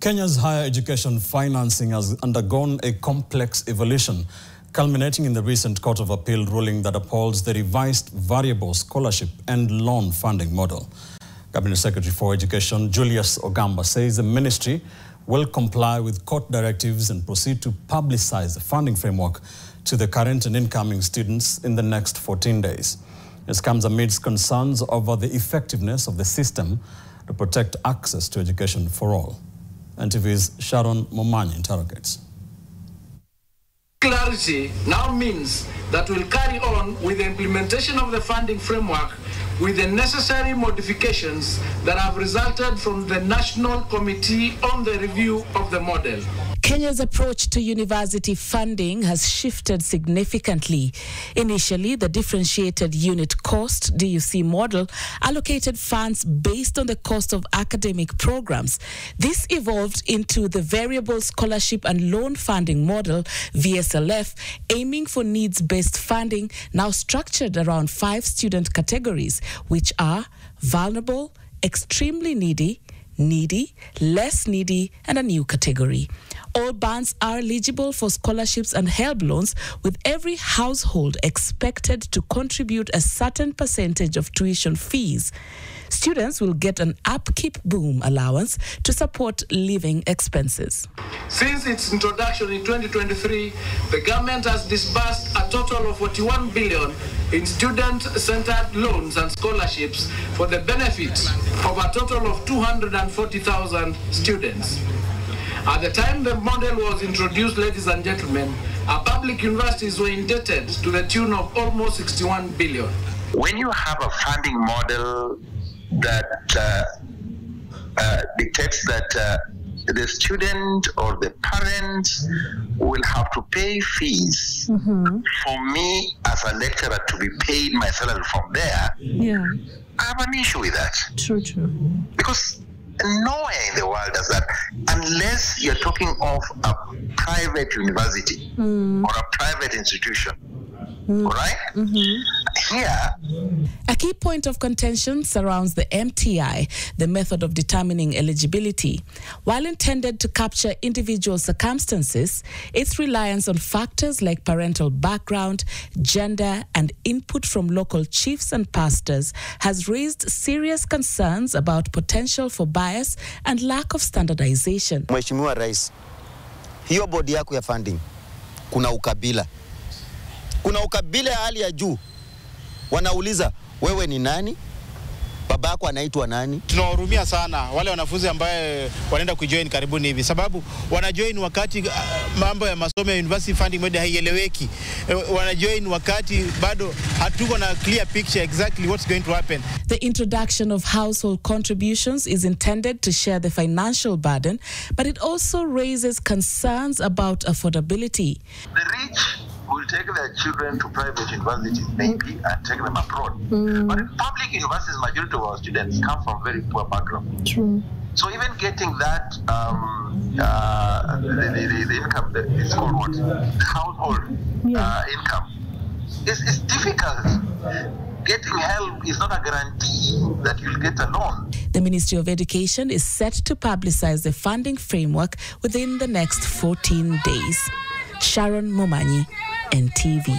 Kenya's higher education financing has undergone a complex evolution, culminating in the recent Court of Appeal ruling that upholds the revised variable scholarship and loan funding model. Cabinet Secretary for Education Julius Ogamba says the ministry will comply with court directives and proceed to publicize the funding framework to the current and incoming students in the next 14 days. This comes amidst concerns over the effectiveness of the system to protect access to education for all. NTV's Sharon Momanyi interrogates. Clarity now means that we'll carry on with the implementation of the funding framework with the necessary modifications that have resulted from the National Committee on the Review of the Model. Kenya's approach to university funding has shifted significantly. Initially, the differentiated unit cost (DUC) model allocated funds based on the cost of academic programs. This evolved into the variable scholarship and loan funding model (VSLF), aiming for needs-based funding, now structured around 5 student categories, which are vulnerable, extremely needy, needy, less needy, and a new category. All bands are eligible for scholarships and HELB loans, with every household expected to contribute a certain percentage of tuition fees. Students will get an upkeep boom allowance to support living expenses. Since its introduction in 2023, the government has disbursed a total of 41 billion in student-centered loans and scholarships for the benefit of a total of 240,000 students. At the time the model was introduced, ladies and gentlemen, our public universities were indebted to the tune of almost 61 billion. When you have a funding model that dictates that the student or the parents will have to pay fees, for me as a lecturer to be paid my salary from there, I have an issue with that. True. Because nowhere in the world does that, unless you're talking of a private university or a private institution. Right? Here. A key point of contention surrounds the MTI, the method of determining eligibility. While intended to capture individual circumstances, its reliance on factors like parental background, gender, and input from local chiefs and pastors has raised serious concerns about potential for bias and lack of standardization. Mheshimiwa Rais, hiyo bodi yako ya funding, kuna ukabila. Kuna ukabila ya hali ya juu. Wanauliza, wewe ni nani? Baba yako anaitwa nani? Tunawahurumia sana wale wanafunzi ambaye wanaenda kujoin karibuni hivi, sababu wanajoin wakati mambo ya masomo ya university funding model haieleweki. Wanajoin wakati bado hatuko na clear picture exactly what's going to happen. The introduction of household contributions is intended to share the financial burden, but it also raises concerns about affordability. The rich will take their children to private universities, maybe, and take them abroad. But in public universities, majority of our students come from very poor background. True. So even getting that, the income, it's called what? Household income, is difficult. Getting help is not a guarantee that you'll get a loan. The Ministry of Education is set to publicize the funding framework within the next 14 days. Sharon Momanyi, NTV.